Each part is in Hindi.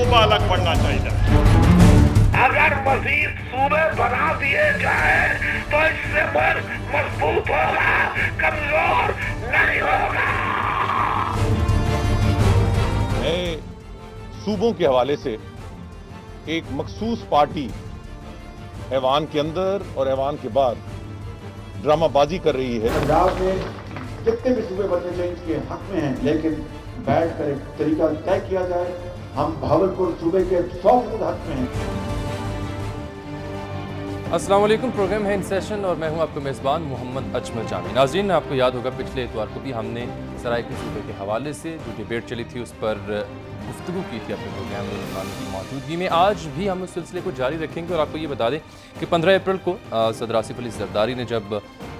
सूबा अलग पड़ना चाहिए। अगर मजीद सूबे बना दिए जाए तो इससे मुल्क मजबूत होगा, कमजोर नहीं होगा। मैं सूबों के हवाले से एक मखसूस पार्टी ऐवान के अंदर और ऐवान के बाद ड्रामाबाजी कर रही है। पंजाब में जितने भी सूबे बनने चाहिए इसके हक में हैं, लेकिन बैठकर एक तरीका तय किया जाए। हम भावलपुर सूबे के 100% हक में हैं। अस्सलाम वालेकुम, प्रोग्राम है इन सेशन और मैं हूं आपका मेज़बान मोहम्मद अजमल जामी। नाज़रीन, आपको याद होगा पिछले इतवार को भी हमने सराइकी सूबे के हवाले से जो डिबेट चली थी उस पर गुफ्तगू की थी अपने प्रोग्राम में मेहमानों की मौजूदगी में। आज भी हम उस सिलसिले को जारी रखेंगे और आपको ये बता दें कि 15 अप्रैल को सदर आसिफ अली ज़रदारी ने जब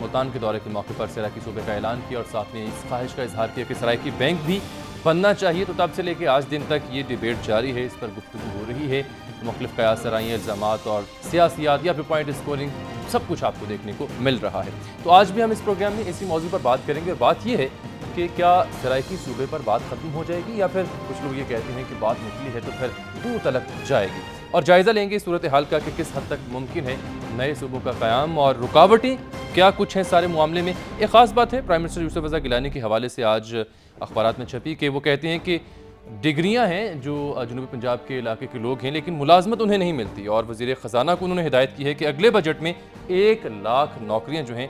मुल्तान के दौरे के मौके पर सराइकी सूबे का ऐलान किया और साथ में इस ख्वाहिश का इजहार किया कि सराइकी बैंक भी बनना चाहिए, तो तब से लेकर आज दिन तक ये डिबेट जारी है, इस पर गुफ्तगू हो रही है। मुख्तलिफ कयास सराई इल्ज़ामात और सियासियात या फिर पॉइंट स्कोरिंग सब कुछ आपको देखने को मिल रहा है। तो आज भी हम इस प्रोग्राम में इसी मौजू पर बात करेंगे और बात यह है कि क्या सराइकी सूबे पर बात ख़त्म हो जाएगी या फिर कुछ लोग ये कहते हैं कि बात निकली है तो फिर दूर तलक जाएगी, और जायज़ा लेंगे इस सूरत हाल का कि किस हद तक मुमकिन है नए सूबों का क़याम और रुकावटें क्या कुछ हैं सारे मामले में। एक ख़ास बात है प्राइम मिनिस्टर यूसुफ रज़ा गिलानी के हवाले से आज अखबारात में छपी कि वो कहते हैं कि डिग्रियां हैं जो जनूबी पंजाब के इलाके के लोग हैं लेकिन मुलाजमत उन्हें नहीं मिलती, और वज़ीर ख़जाना को उन्होंने हिदायत की है कि अगले बजट में 1 लाख नौकरियां जो हैं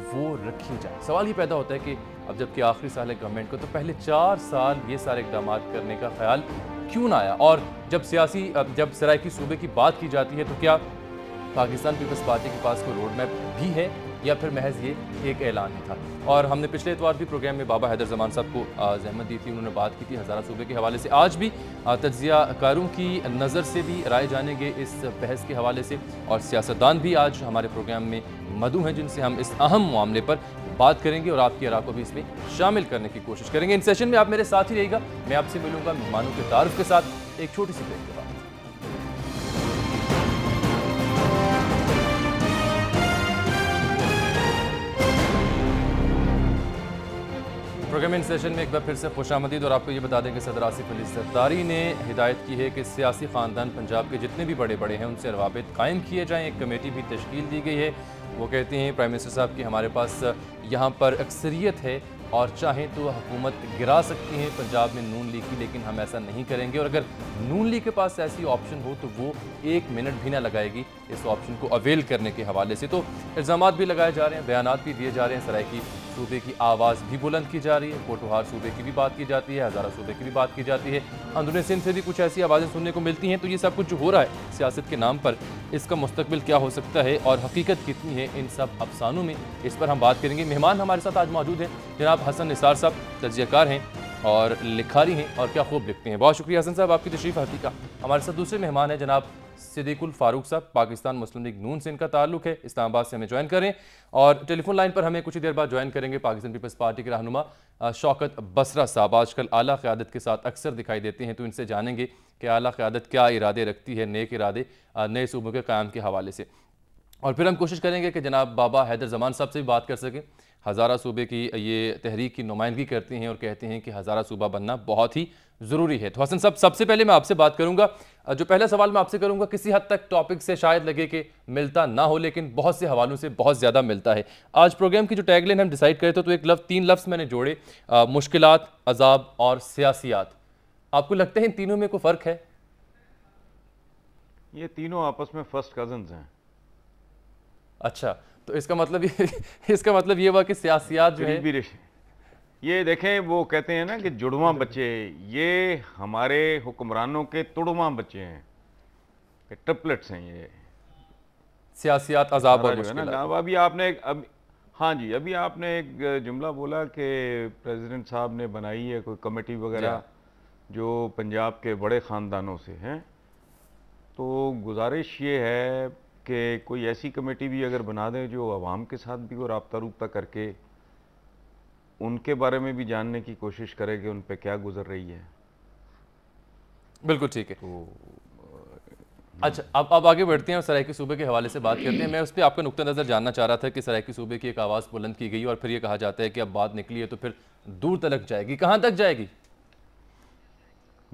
वो रखी जाए। सवाल ये पैदा होता है कि अब जबकि आखिरी साल है गवर्नमेंट को, तो पहले 4 साल ये सारे इकदाम करने का ख्याल क्यों ना आया, और जब सराइकी सूबे की बात की जाती है तो क्या पाकिस्तान पीपल्स पार्टी के पास कोई रोड मैप भी है या फिर महज ये एक ऐलान ही था। और हमने पिछले इतवार भी प्रोग्राम में बाबा हैदर जमान साहब को जहमत दी थी, उन्होंने बात की थी हज़ारा सूबे के हवाले से। आज भी तज्ज़िया कारों की नज़र से भी राय जानेंगे इस बहस के हवाले से, और सियासतदान भी आज हमारे प्रोग्राम में मदऊ हैं जिनसे हम इस अहम मामले पर बात करेंगे और आपकी आरा को भी इसमें शामिल करने की कोशिश करेंगे। इन सेशन में आप मेरे साथ ही रहिएगा, मैं आपसे मिलूंगा मेहमानों के तारुफ के साथ एक छोटी सी ब्रेक के बाद। प्रोग्राम इन सेशन में एक बार फिर से खुशामदीद, और आपको ये बता दें कि सदर आसिफ अली ज़रदारी ने हिदायत की है कि सियासी ख़ानदान पंजाब के जितने भी बड़े बड़े हैं उनसे रवाबित कायम किए जाएँ। एक कमेटी भी तश्कील दी गई है। वो कहते हैं प्राइम मिनिस्टर साहब कि हमारे पास यहाँ पर अक्सरियत है और चाहें तो हुकूमत गिरा सकती हैं पंजाब में नून लीग की, लेकिन हम ऐसा नहीं करेंगे, और अगर नून लीग के पास ऐसी ऑप्शन हो तो वो 1 मिनट भी ना लगाएगी इस ऑप्शन को अवेल करने के हवाले से। तो इल्ज़ामात भी लगाए जा रहे हैं, बयानात भी दिए जा रहे हैं, सराइकी सूबे की आवाज़ भी बुलंद की जा रही है, कोटोहार सूबे की भी बात की जाती है, हज़ारा सूबे की भी बात की जाती है, अंदरूनी सिंध से भी कुछ ऐसी आवाज़ें सुनने को मिलती हैं। तो ये सब कुछ जो हो रहा है सियासत के नाम पर, इसका मुस्तकबिल क्या हो सकता है और हकीकत कितनी है इन सब अफसानों में, इस पर हम बात करेंगे। मेहमान हमारे साथ आज मौजूद हैं जनाब हसन निसार साहब, तज्ज़ियाकार हैं और लिखारी हैं और क्या खूब लिखते हैं। बहुत शुक्रिया हसन साहब आपकी तशरीफ़ आती का। हमारे साथ दूसरे मेहमान हैं जनाब सिद्दीकुल फारूक साहब, पाकिस्तान मुस्लिम लीग नून से इनका ताल्लुक है, इस्लामाबाद से हमें ज्वाइन करें, और टेलीफोन लाइन पर हमें कुछ ही देर बाद ज्वाइन करेंगे पाकिस्तान पीपल्स पार्टी के रहनुमा शौकत बसरा साहब। आजकल आला क़यादत के साथ अक्सर दिखाई देते हैं, तो इनसे जानेंगे कि आला क़यादत क्या इरादे रखती है, नेक इरादे नए सूबों के क़याम के हवाले से। और फिर हम कोशिश करेंगे कि जनाब बाबा हैदर जमान साहब से भी बात कर सकें। हज़ारा सूबे की ये तहरीक की नुमाइंदगी करते हैं और कहते हैं कि हज़ारा सूबा बनना बहुत ही ज़रूरी है। तो हसन साहब, सबसे पहले मैं आपसे बात करूंगा, जो पहला सवाल मैं आपसे करूंगा किसी हद तक टॉपिक से शायद लगे कि मिलता ना हो, लेकिन बहुत से हवालों से बहुत ज़्यादा मिलता है। आज प्रोग्राम की जो टैगलाइन हम डिसाइड करे थे तो एक 3 लफ्ज़ मैंने जोड़े, मुश्किलात, अजाब और सियासियात। आपको लगता है इन तीनों में कोई फ़र्क है? ये तीनों आपस में फर्स्ट कजन्स हैं। अच्छा, तो इसका मतलब ये हुआ कि सियासियात जो है, ये देखें, वो कहते हैं ना कि जुड़वा बच्चे, ये हमारे हुक्मरानों के तुड़वा बच्चे हैं, ट्रिपलेट्स हैं ये सियासियात, अजाब और मुश्किलात। अभी आपने हाँ जी, अभी आपने एक जुमला बोला कि प्रेसिडेंट साहब ने बनाई है कोई कमेटी वगैरह जो पंजाब के बड़े ख़ानदानों से हैं, तो गुजारिश ये है कि कोई ऐसी कमेटी भी अगर बना दें जो आवाम के साथ भी वो राब्ता रूब्ता करके उनके बारे में भी जानने की कोशिश करे कि उन पे क्या गुजर रही है। बिल्कुल ठीक है। तो अच्छा, अब आगे बढ़ते हैं और सराइकी सूबे के हवाले से बात करते हैं। मैं उस पर आपका नुक्ता नज़र जानना चाह रहा था कि सराइकी सूबे की एक आवाज़ बुलंद की गई और फिर ये कहा जाता है कि अब बात निकली है तो फिर दूर तक जाएगी। कहाँ तक जाएगी?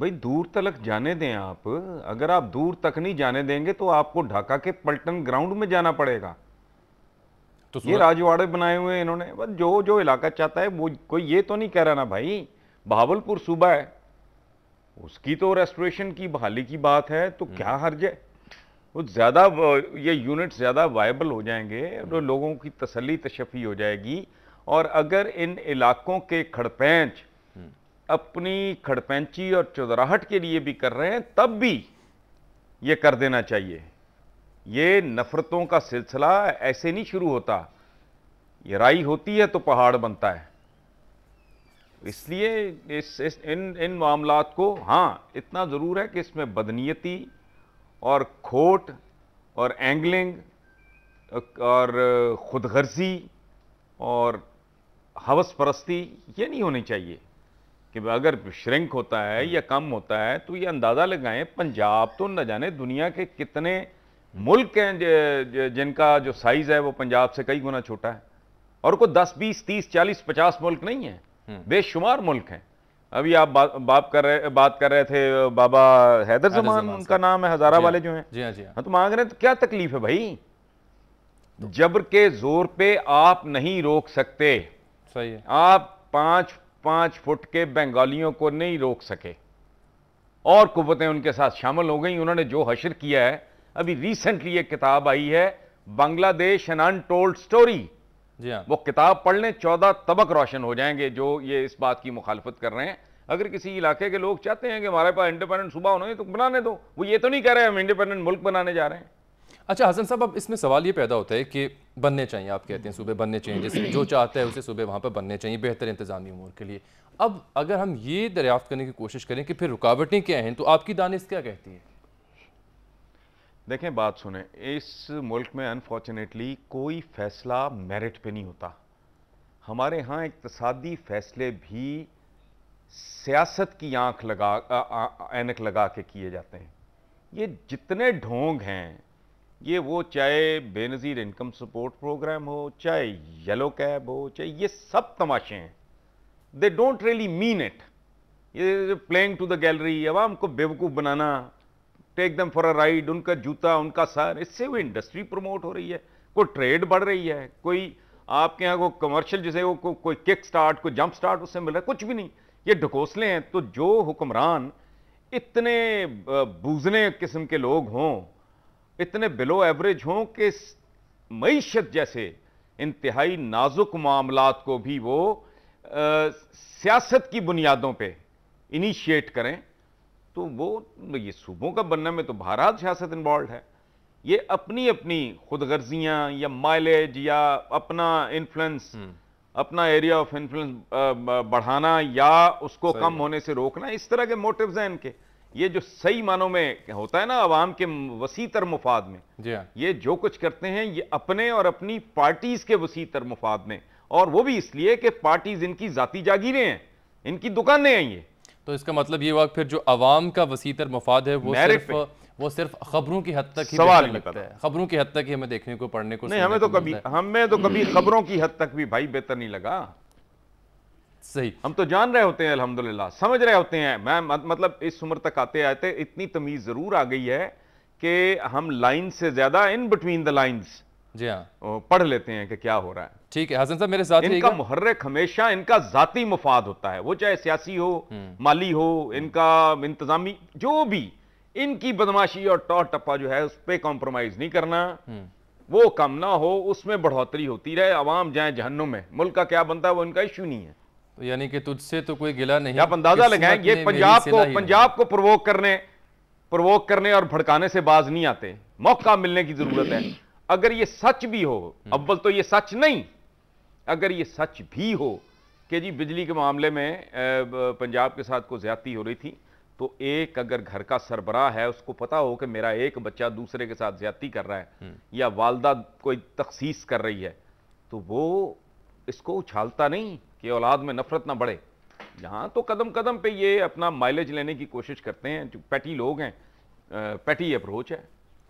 भाई दूर तक जाने दें आप। अगर आप दूर तक नहीं जाने देंगे तो आपको ढाका के पलटन ग्राउंड में जाना पड़ेगा। तो ये राजवाड़े बनाए हुए हैं इन्होंने, बस जो जो इलाका चाहता है वो। कोई ये तो नहीं कह रहा ना भाई बहावलपुर सूबा है, उसकी तो रेस्टोरेशन की बहाली की बात है, तो क्या हर्ज है? वो ज़्यादा ये यूनिट ज़्यादा वायबल हो जाएंगे और लोगों की तसल्ली तशफ़ी हो जाएगी। और अगर इन इलाकों के खड़पेंच अपनी खड़पेंची और चौधराहट के लिए भी कर रहे हैं तब भी ये कर देना चाहिए। ये नफरतों का सिलसिला ऐसे नहीं शुरू होता, ये राई होती है तो पहाड़ बनता है। इसलिए इन मामलात को, हाँ इतना ज़रूर है कि इसमें बदनीयती और खोट और एंगलिंग और खुदगर्जी और हवस परस्ती ये नहीं होनी चाहिए। कि अगर श्रिंक होता है या कम होता है तो ये अंदाज़ा लगाएं, पंजाब तो न जाने दुनिया के कितने मुल्क हैं जिनका जो साइज़ है वो पंजाब से कई गुना छोटा है। और कोई 10, 20, 30, 40, 50 मुल्क नहीं है, बेशुमार मुल्क हैं। अभी आप बात कर रहे थे बाबा हैदर ज़मान, उनका नाम है, हज़ारा वाले जो हैं। जी हाँ, जी हाँ। तो मांग रहे हैं, तो क्या तकलीफ है भाई? जबर के जोर पे आप नहीं रोक सकते। सही है। आप 5 फुट के बंगालियों को नहीं रोक सके और कुव्वतें उनके साथ शामिल हो गई। उन्होंने जो हशर किया है, अभी रिसेंटली एक किताब आई है बांग्लादेश एन अनटोल्ड स्टोरी। जी हाँ। वो किताब पढ़ने 14 तबक रोशन हो जाएंगे जो ये इस बात की मुखालफत कर रहे हैं। अगर किसी इलाके के लोग चाहते हैं कि हमारे पास इंडिपेंडेंट सूबा होना है तो बनाने दो। वो ये तो नहीं कह रहे हम इंडिपेंडेंट मुल्क बनाने जा रहे हैं। अच्छा हसन साहब, अब इसमें सवाल ये पैदा होता है कि बनने चाहिए, आप कहते हैं सूबे बनने चाहिए, जैसे जो चाहता है उसे सूबे वहाँ पर बनने चाहिए बेहतर इंतजामी उमूर के लिए। अब अगर हम ये दरियाफ्त करने की कोशिश करें कि फिर रुकावटें क्या हैं, तो आपकी दानिश क्या कहती है? देखें, बात सुने, इस मुल्क में अनफॉर्चुनेटली कोई फैसला मेरिट पे नहीं होता। हमारे यहाँ इक्तिसादी फैसले भी सियासत की ऐनक लगा के किए जाते हैं। ये जितने ढोंग हैं, ये वो चाहे बेनज़ीर इनकम सपोर्ट प्रोग्राम हो, चाहे येलो कैब हो, चाहे ये सब तमाशे हैं। They don't really mean it. ये प्लेइंग टू द गैलरी, अवाम को बेवकूफ़ बनाना, take them for a ride, उनका जूता उनका सर, इससे वो इंडस्ट्री प्रमोट हो रही है, कोई ट्रेड बढ़ रही है, कोई आपके यहाँ को कमर्शियल जिसे वो कोई किक स्टार्ट, कोई जंप स्टार्ट उससे मिल रहा है, कुछ भी नहीं। ये ढकोसले हैं। तो जो हुक्मरान इतने बूझने किस्म के लोग हों, इतने बिलो एवरेज हों कि मईशत जैसे इंतहाई नाजुक मामलात को भी वो सियासत की बुनियादों पे इनिशिएट करें, तो वो ये सूबों का बनने में तो बहरहाल सियासत इन्वॉल्व है। ये अपनी अपनी खुदगर्जियां या माइलेज या अपना इन्फ्लुएंस, अपना एरिया ऑफ इन्फ्लुएंस बढ़ाना या उसको कम होने से रोकना, इस तरह के मोटिव्स हैं इनके। ये जो सही मानों में होता है ना अवाम के वसीतर मुफाद में, ये जो कुछ करते हैं ये अपने और अपनी पार्टीज के वसीतर मुफाद में, और वो भी इसलिए कि पार्टीज इनकी जाती जागीरें हैं, इनकी दुकानें हैं ये। तो इसका मतलब ये हुआ फिर जो अवाम का वसीतर मुफाद है वो सिर्फ खबरों की हद तक ही सवाल लगता है। खबरों की हद तक ही हमें देखने को पढ़ने को नहीं, हमें तो कभी खबरों की हद तक भी भाई बेहतर नहीं लगा। सही, हम तो जान रहे होते हैं, अल्हम्दुलिल्लाह समझ रहे होते हैं। मैं मतलब इस उम्र तक आते आते इतनी तमीज जरूर आ गई है कि हम लाइन से ज्यादा इन बिटवीन द लाइंस जी हाँ पढ़ लेते हैं कि क्या हो रहा है। ठीक है हसन साहब, मेरे साथ इनका मुहर्रिक हमेशा इनका जाती मुफाद होता है, वो चाहे सियासी हो, माली हो, इनका इंतजामी, जो भी इनकी बदमाशी और टॉ टप्पा जो है उस पर कॉम्प्रोमाइज नहीं करना। वो कम ना हो, उसमें बढ़ोतरी होती रहे, अवाम जाए जहन्नुम में। मुल्क का क्या बनता है वो इनका इश्यू नहीं है। तो यानी कि तुझसे तो कोई गिला नहीं। आप अंदाजा लगाएं, ये पंजाब को प्रवोक करने और भड़काने से बाज नहीं आते। मौका मिलने की जरूरत है। अगर ये सच भी हो, अव्वल तो ये सच नहीं, अगर ये सच भी हो कि जी बिजली के मामले में पंजाब के साथ कोई ज्यादती हो रही थी, तो एक अगर घर का सरबराह है उसको पता हो कि मेरा एक बच्चा दूसरे के साथ ज्यादती कर रहा है या वालदा कोई तखसीस कर रही है, तो वो इसको उछालता नहीं कि औलाद में नफरत ना बढ़े। यहाँ तो कदम कदम पे ये अपना माइलेज लेने की कोशिश करते हैं, जो पैटी लोग हैं, पैटी अप्रोच है।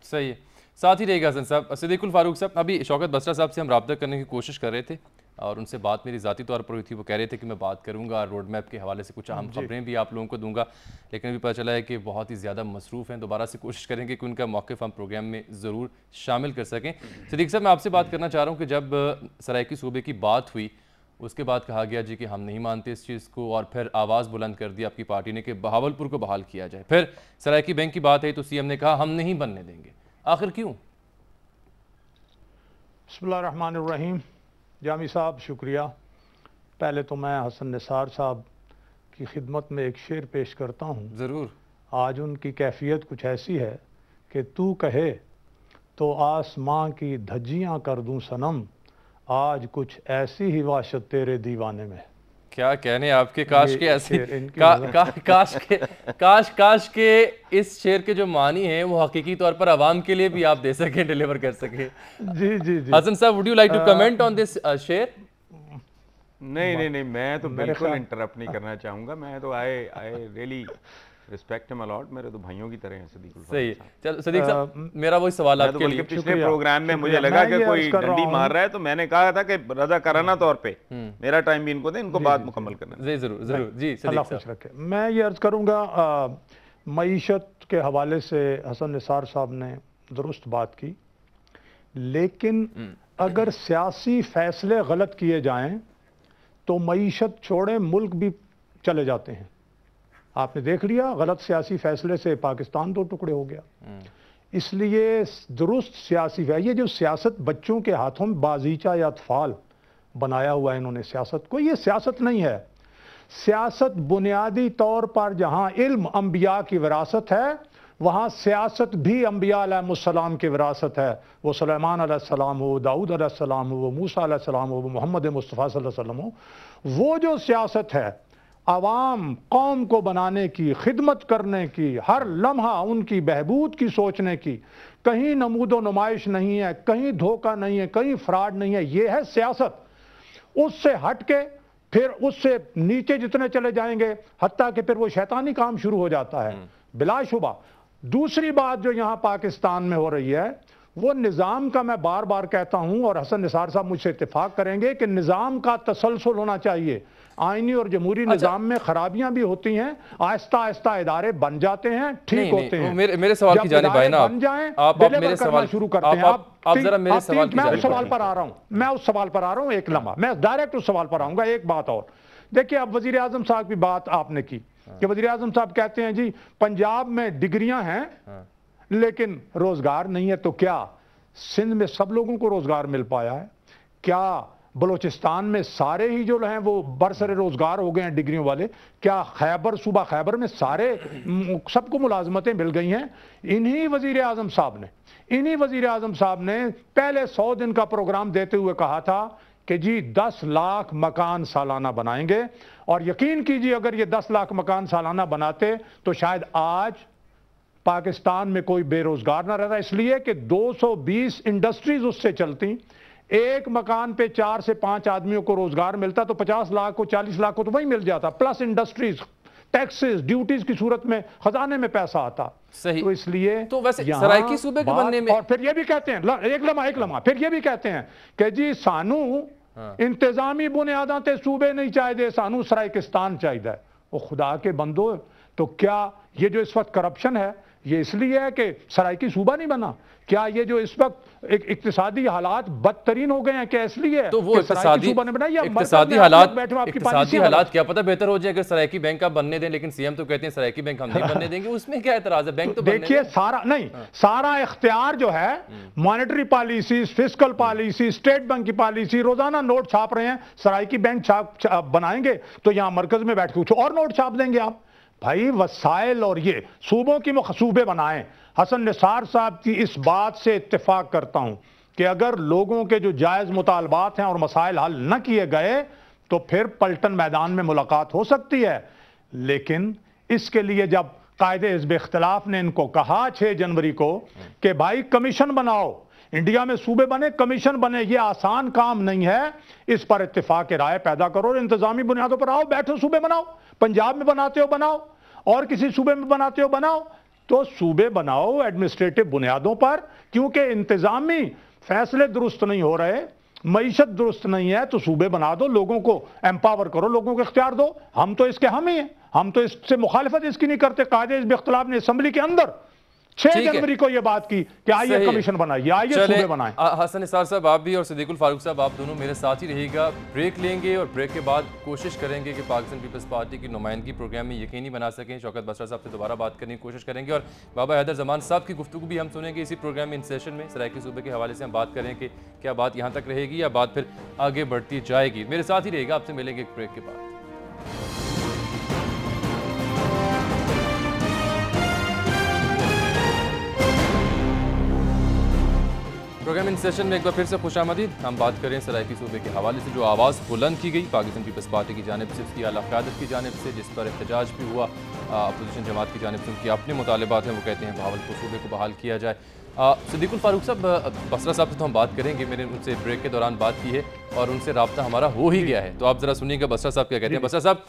सही है, साथ ही रहेगा हसन साहब। सिद्दीकुल फारूक साहब, अभी शौकत बसरा साहब से हम राब्ता करने की कोशिश कर रहे थे, और उनसे बात मेरी ज़ाती तौर पर हुई थी। वो कह रहे थे कि मैं बात करूंगा, रोड मैप के हवाले से कुछ अहम खबरें भी आप लोगों को दूंगा, लेकिन अभी पता चला है कि बहुत ही ज़्यादा मसरूफ़ हैं। दोबारा से कोशिश करेंगे कि उनका मौक़िफ़ हम प्रोग्राम में ज़रूर शामिल कर सकें। सिद्दीक साहब, मैं आपसे बात करना चाह रहा हूँ कि जब सराइकी सूबे की बात हुई उसके बाद कहा गया जी कि हम नहीं मानते इस चीज़ को, और फिर आवाज़ बुलंद कर दी आपकी पार्टी ने कि बहावलपुर को बहाल किया जाए। फिर सराइकी बैंक की बात है तो सीएम ने कहा हम नहीं बनने देंगे। आखिर क्यों? बिस्मिल्लाहिर्रहमानिर्रहीम। जामी साहब शुक्रिया। पहले तो मैं हसन निसार साहब की खिदमत में एक शेर पेश करता हूँ। ज़रूर। आज उनकी कैफियत कुछ ऐसी है कि तू कहे तो आसमां की धज्जियाँ कर दूँ सनम, आज कुछ ऐसी ही वाशत तेरे दीवाने में। क्या कहने आपके, काश के ऐसे काश के इस शेर के जो मानी हैं वो हकीकी तौर पर आवाम के लिए भी आप दे सकें, डिलीवर कर सकें। जी जी जी। हसन साहब, would you like to comment on this शेर? नहीं, मैं तो बिल्कुल इंटरप्ट नहीं करना चाहूँगा। मैं तो I really respect him a lot. मेरे तो भाइयों की तरह हैं सदीक। सही। चलो सदीक साहब, मेरा वही सवाल आपके लिए। पिछले प्रोग्राम में मुझे लगा कि कोई डंडी मार रहा है तो मैंने कहा था कि रज़ाकाराना तौर पे मेरा टाइम भी इनको दें, इनको बात मुकम्मल करना। जी जरूर जी सदीक साहब। मैं ये अर्ज करूँगा, मईशत के हवाले से हसन निसार साहब ने दुरुस्त बात की, लेकिन अगर सियासी फैसले गलत किए जाएं तो मईशत छोड़े मुल्क भी चले जाते हैं। आपने देख लिया, गलत सियासी फैसले से पाकिस्तान दो टुकड़े हो गया। इसलिए दुरुस्त सियासी, ये जो सियासत बच्चों के हाथों में बाजीचा या अतफाल बनाया हुआ है इन्होंने सियासत को, ये सियासत नहीं है। सियासत बुनियादी तौर पर जहां इल्म अंबिया की विरासत है, वहाँ सियासत भी अंबिया अलैहिस्सलाम की विरासत है। वो सुलेमान अलैहिस्सलाम हो, दाऊद अलैहिस्सलाम हो, वो मूसा अलैहिस्सलाम हो, वो मोहम्मद मुस्तफ़ा सल्लल्लाहु अलैहि वसल्लम हो। वो जो सियासत है अवाम कौम को बनाने की, खिदमत करने की, हर लम्हा उनकी बहबूद की सोचने की, कहीं नमूदो नुमाइश नहीं है, कहीं धोखा नहीं है, कहीं फ्रॉड नहीं है, ये है सियासत। उससे हट के फिर उससे नीचे जितने चले जाएंगे, हत्ता कि फिर वो शैतानी काम शुरू हो जाता है बिलाशुबा। दूसरी बात जो यहाँ पाकिस्तान में हो रही है, वो निज़ाम का, मैं बार बार कहता हूँ और हसन निसार साहब मुझसे इत्तेफाक करेंगे कि निज़ाम का तसलसल होना चाहिए। आईनी और जमहूरी निज़ाम में खराबियां भी होती हैं, आहिस्ता आहिस्ता इदारे बन जाते हैं, ठीक होते हैं। मेरे सवाल की जानिब आए ना, बन जाएं, आप मेरे सवाल शुरू करते हैं। आप जरा मेरे सवाल की मैं उस सवाल पर आ रहा हूँ, एक लम्हा मैं डायरेक्ट उस सवाल पर आऊंगा। एक बात और देखिए, अब वजीर आजम साहब की बात आपने की कि वजीर आजम साहब कहते हैं जी पंजाब में डिग्रियां हैं लेकिन रोजगार नहीं है। तो क्या सिंध में सब लोगों को रोजगार मिल पाया है? क्या बलोचिस्तान में सारे ही जो हैं वो बरसरे रोजगार हो गए हैं डिग्रियों वाले? क्या खैबर, सूबा खैबर में सारे सबको मुलाजमतें मिल गई हैं? इन्हीं वजीर आजम साहब ने पहले 100 दिन का प्रोग्राम देते हुए कहा था कि जी 10 लाख मकान सालाना बनाएंगे, और यकीन कीजिए अगर ये 10 लाख मकान सालाना बनाते तो शायद आज पाकिस्तान में कोई बेरोजगार ना रहता, इसलिए कि 220 इंडस्ट्रीज उससे चलती। एक मकान पे 4 से 5 आदमियों को रोजगार मिलता तो 50 लाख को, 40 लाख को तो वही मिल जाता, प्लस इंडस्ट्रीज, टैक्सेस, ड्यूटीज की सूरत में खजाने में पैसा आता। सही। तो इसलिए तो वैसे सराइकी सूबे के बनने में, और फिर ये भी कहते हैं, एक लम्हा, फिर ये भी कहते हैं कि जी सानू इंतजामी बुनियादा ते सूबे नहीं चाहिए, सानू सराइकिस्तान चाहिए। वो खुदा के बंदो, तो क्या ये जो इस वक्त करप्शन है ये इसलिए है कि सराइकी सूबा नहीं बना? क्या ये जो इस वक्त एक इक्तिसादी हालात बदतरीन हो गए हैं क्या इसलिए? तो वो इक्तिसादी हालात क्या पता बेहतर हो जाए अगर सराइकी बैंक का बनने दें, लेकिन सीएम तो कहते हैं सराइकी बैंक हम नहीं बनने देंगे। उसमें क्या एतराज है? बैंक तो देखिए सारा इख्तियार जो है, monetary policy, fiscal policy, state bank की पॉलिसी, रोजाना नोट छाप रहे हैं। सराइकी बैंक बनाएंगे तो यहां मरकज में बैठ के कुछ और नोट छाप देंगे आप। भाई वसाइल और ये सूबों की सूबे बनाएं। हसन निसार साहब की इस बात से इत्तेफाक करता हूं कि अगर लोगों के जो जायज मुतालबात हैं और मसाइल हल न किए गए तो फिर पलटन मैदान में मुलाकात हो सकती है। लेकिन इसके लिए जब कायदे हिज़्ब इख्तिलाफ ने इनको कहा 6 जनवरी को कि भाई कमीशन बनाओ, इंडिया में सूबे बने, कमीशन बने, ये आसान काम नहीं है, इस पर इत्तेफाक राय पैदा करो, इंतजामी बुनियादों पर आओ, बैठो, सूबे बनाओ। पंजाब में बनाते हो बनाओ, और किसी सूबे में बनाते हो बनाओ, तो सूबे बनाओ एडमिनिस्ट्रेटिव बुनियादों पर, क्योंकि इंतजामी फैसले दुरुस्त नहीं हो रहे। मईशत दुरुस्त नहीं है तो सूबे बना दो, लोगों को एम्पावर करो, लोगों को इख्तियार दो। हम तो इसके हम ही हैं, हम तो इससे मुखालिफत इसकी नहीं करते। कायदे हिज़्ब इख्तिलाफ ने असेंबली के अंदर 6 जनवरी को यह बात की कि आइए कमीशन बनाइए, आइए सूबे बनाएं। हसन निसार साहब, आप भी और सिद्दीकुल फारूक साहब, आप दोनों मेरे साथ ही रहिएगा। ब्रेक लेंगे और ब्रेक के बाद कोशिश करेंगे कि पाकिस्तान पीपल्स पार्टी की नुमाइंदगी प्रोग्राम में यकीनी बना सकें। शौकत बसरा साहब से दोबारा बात करने की कोशिश करेंगे और बाबा हैदर जमान साहब की गुफ्तगू भी हम सुनेंगे इसी प्रोग्राम में। इन सेशन में सराइकी सूबे के हवाले से हम बात करें कि क्या बात यहाँ तक रहेगी या बात फिर आगे बढ़ती जाएगी। मेरे साथ ही रहेगा, आपसे मिलेंगे एक ब्रेक के बाद। प्रोग्राम इन सेशन में एक बार फिर से खुशामदीद। हम बात करें सराइकी सूबे के हवाले से जो आवाज़ बुलंद की गई पाकिस्तान पीपल्स पार्टी की जानिब से, उसकी आला क़यादत की जानिब से, जिस पर एहतजाज भी हुआ अपोजिशन जमात की जानिब से। उनके अपने मुतालबात हैं, वो कहते हैं भावलपुर सूबे को बहाल किया जाए। सिद्दीकुल फारूक साहब, बसरा साहब से तो हम बात करेंगे, मैंने उनसे ब्रेक के दौरान बात की है और उनसे रब्ता हमारा हो ही गया है, तो आप ज़रा सुनिएगा बसरा साहब क्या कहते हैं। बसरा साहब,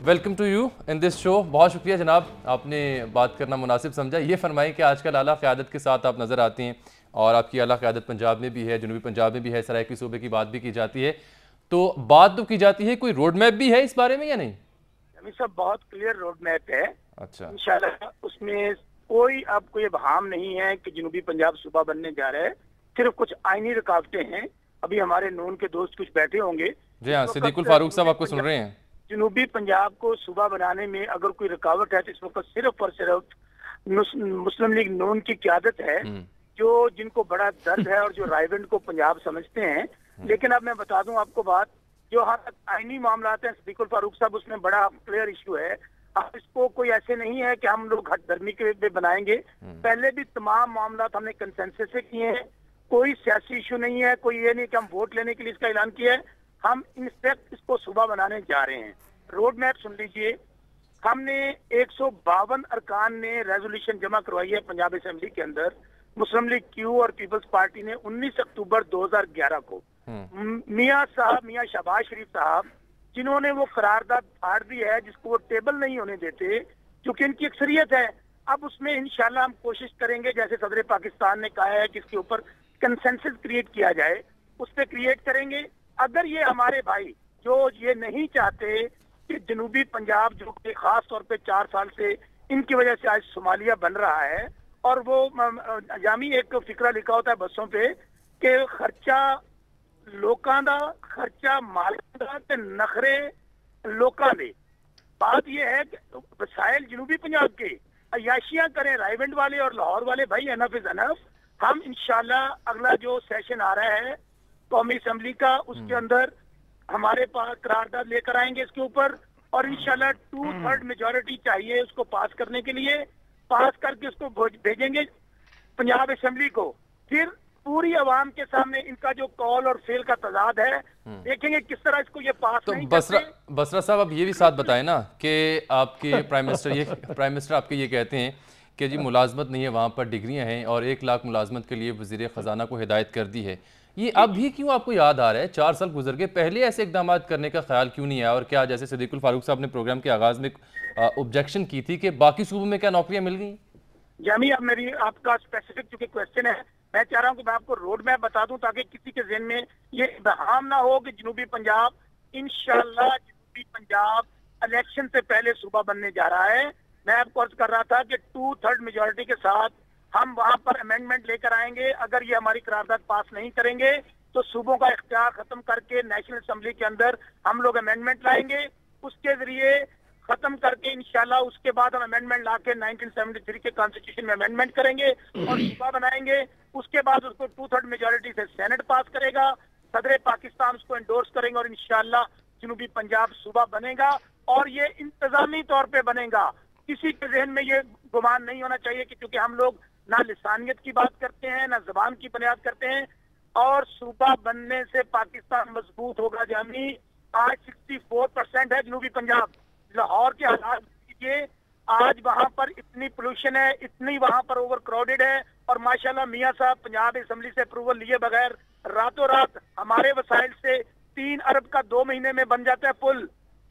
welcome to you in this show. बहुत शुक्रिया जनाब, आपने बात करना मुनासिब समझा। ये फरमाएं कि आजकल आला क़यादत के साथ आप नज़र आती हैं और आपकी आला क़यादत पंजाब में भी है, जनूबी पंजाब में भी है, सराइकी सूबे की बात भी की जाती है, तो बात तो की जाती है, कोई रोड मैप भी है इस बारे में या नहीं? सब बहुत क्लियर रोड मैप है। अच्छा, इंशाल्लाह उसमें कोई अब कोई बहाम नहीं है कि जनूबी पंजाब सूबा बनने जा रहा है। सिर्फ कुछ आईनी रुकावटें हैं। अभी हमारे नून के दोस्त कुछ बैठे होंगे। जी हाँ, सिद्दीकुल फारूक साहब आपको सुन रहे हैं। जनूबी पंजाब को सूबा बनाने में अगर कोई रुकावट है तो इस वक्त सिर्फ और सिर्फ मुस्लिम लीग नून की क़यादत है, जो जिनको बड़ा दर्द है और जो रायविंड को पंजाब समझते हैं। लेकिन अब मैं बता दूं आपको बात, जो हाँ तक आईनी मामला हैं सिद्दीकुल फारूक साहब, उसमें बड़ा क्लियर इशू है। अब इसको कोई ऐसे नहीं है कि हम लोग हट धर्मी के पे बनाएंगे। पहले भी तमाम मामला हमने कंसेंसस से किए हैं, कोई सियासी इशू नहीं है, कोई ये नहीं कि हम वोट लेने के लिए इसका ऐलान किया है। हम इनफैक्ट इसको सूबा बनाने जा रहे हैं। रोड मैप सुन लीजिए, हमने 152 अरकान ने रेजोल्यूशन जमा करवाई है पंजाब असेंबली के अंदर। मुस्लिम लीग क्यू और पीपल्स पार्टी ने 19 अक्टूबर 2011 को मियां शहबाज शरीफ साहब, जिन्होंने वो करारदाद फाड़ दी है जिसको वो टेबल नहीं होने देते, क्योंकि इनकी अक्सरियत है। अब उसमें इंशाल्लाह हम कोशिश करेंगे, जैसे सदर पाकिस्तान ने कहा है कि इसके ऊपर कंसेंसस क्रिएट किया जाए, उस पर क्रिएट करेंगे। अगर ये हमारे भाई जो ये नहीं चाहते कि जनूबी पंजाब, जो कि खास तौर पे 4 साल से इनकी वजह से आज सोमालिया बन रहा है, और वो जामी एक फिक्रा लिखा होता है बसों पे कि खर्चा लोकां दा, खर्चा मालिकां दा ते नखरे लोकां दे। बात ये है कि वसाइल जनूबी पंजाब के अयाशियां करें रायविंड वाले और लाहौर वाले, भाई एनफ इज एनफ। हम इंशाल्लाह अगला जो सेशन आ रहा है कौमी असेंबली का, उसके अंदर हमारे पास करारदाद लेकर आएंगे इसके ऊपर, और इंशाल्लाह 2/3 मेजॉरिटी चाहिए उसको पास करने के लिए। पास करके उसको भेजेंगे पंजाब असेंबली को। फिर पूरी आवाम के सामने इनका जो कॉल और फेल का तजाद है, देखेंगे किस तरह इसको ये पास तो नहीं बसरा साहब, अब ये भी साथ बताएं ना कि आपके प्राइम मिनिस्टर आपके ये कहते हैं कि जी मुलाजमत नहीं है, वहाँ पर डिग्रियाँ हैं और 1 लाख मुलाजमत के लिए वज़ीर ख़जाना को हिदायत कर दी है। ये अब भी क्यों आपको याद आ रहा है? 4 साल गुजर गए, पहले ऐसे इकदाम करने का ख्याल क्यों नहीं आया? और क्या, जैसे सिद्दीकुल फारूक साहब ने प्रोग्राम के आगाज़ में ऑब्जेक्शन की थी कि बाकी सूबों में क्या नौकरियाँ मिल गई? जामी, अब मेरी आपका स्पेसिफिक चूंकि क्वेश्चन है, मैं चाह रहा हूँ कि मैं आपको रोड मैप बता दूं ताकि किसी के ज़हन में ये इब्हाम ना हो कि जनूबी पंजाब, इंशाल्लाह जनूबी पंजाब इलेक्शन से पहले सूबा बनने जा रहा है। मैं आपको अर्ज कर रहा था कि 2/3 मेजॉरिटी के साथ हम वहां पर अमेंडमेंट लेकर आएंगे। अगर ये हमारी करारदाद पास नहीं करेंगे तो सूबों का इख्तियार खत्म करके नेशनल असेंबली के अंदर हम लोग अमेंडमेंट लाएंगे, उसके जरिए खत्म करके इंशाल्लाह उसके बाद हम अमेंडमेंट लाके 1973 के कॉन्स्टिट्यूशन में अमेंडमेंट करेंगे और सूबा बनाएंगे। उसके बाद उसको 2/3 मेजॉरिटी से सेनेट पास करेगा, सदर पाकिस्तान उसको एंडोर्स करेंगे और इंशाल्लाह जनूबी पंजाब सूबा बनेगा। और ये इंतजामी तौर पे बनेगा। किसी के जहन में ये गुमान नहीं होना चाहिए कि क्योंकि हम लोग ना लिसानियत की बात करते हैं, ना जबान की बुनियाद करते हैं, और सूबा बनने से पाकिस्तान मजबूत होगा। जामी, आज 64% है जनूबी पंजाब। लाहौर के हालात कीजिए, आज वहां पर इतनी पोल्यूशन है, इतनी वहां पर ओवर क्राउडेड है, और माशाल्लाह मियां साहब पंजाब असेंबली से अप्रूवल लिए बगैर रातों रात हमारे वसाइल से 3 अरब का 2 महीने में बन जाता है पुल,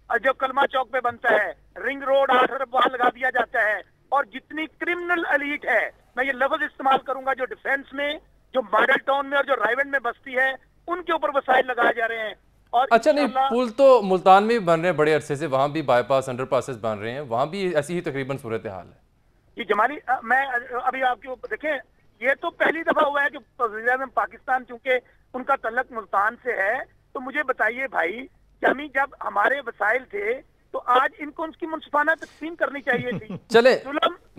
जो कलमा चौक पे बनता है। रिंग रोड 8 अरब वहां लगा दिया जाता है। और जितनी क्रिमिनल एलीट है, मैं ये लफ्ज इस्तेमाल करूंगा, जो डिफेंस में, जो मॉडल टाउन में और जो रायविंड में बसती है, उनके ऊपर वसाइल लगाए जा रहे हैं। और अच्छा, नहीं, पुल तो मुल्तान में भी बन रहे हैं बड़े अरसे से, वहां भी बाईपास अंडरपासेस बन रहे हैं, वहां भी ऐसी ही तकरीबन सूरत हाल है। ये जमाली, मैं अभी आपके देखें, ये तो पहली दफा हुआ है कि वज़ीर-ए-आज़म पाकिस्तान, चूंकि उनका तल्लक मुल्तान से है, तो मुझे बताइए भाई कि हमें जब हमारे वसाइल थे तो आज इनको उनकी मुनसिफाना तकसीम करनी चाहिए थी। चले,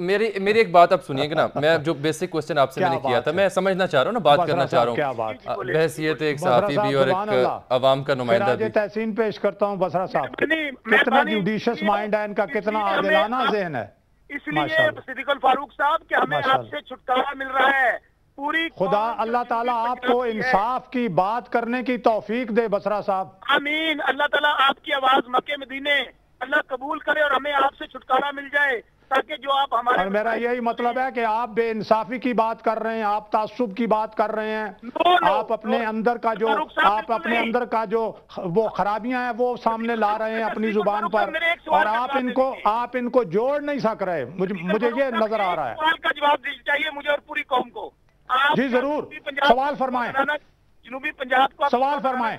मेरी एक बात आप सुनिएगा ना, मैं जो बेसिक क्वेश्चन आपसे मैंने किया था, मैं समझना चाह रहा हूँ ना, बात करना चाह रहा हूँ, बहसियत एक सहाफ़ी भी और एक अवाम का नुमाइंदा भी। तहसीन पेश करता हूँ बसरा साहब, कितना जुडिशियस माइंड है इनका, कितना आदिलाना ज़हन है। इसलिए सिद्दीकुल फारूक साहब कि हमें आपसे छुटकारा मिल रहा है। पूरी खुदा अल्लाह ताला आपको इंसाफ की बात करने की तौफीक दे बसरा साहब। आमीन। अल्लाह ताला आपकी आवाज मक्के मदीने अल्लाह कबूल करे और हमें आपसे छुटकारा मिल जाए, ताकि जो आप हमारे, और मेरा यही मतलब है कि आप बेइंसाफी की बात कर रहे हैं, आप तासुब की बात कर रहे हैं, आप अपने अंदर का जो वो खराबियां हैं वो सामने ला रहे हैं अपनी जुबान पर, और आप इनको जोड़ नहीं सक रहे। मुझे ये नजर आ रहा है। सवाल का जवाब दीजिए चाहिए मुझे और पूरी कौम को। जी जरूर, सवाल फरमाएं। जनूबी पंजाब को सवाल फरमाएं।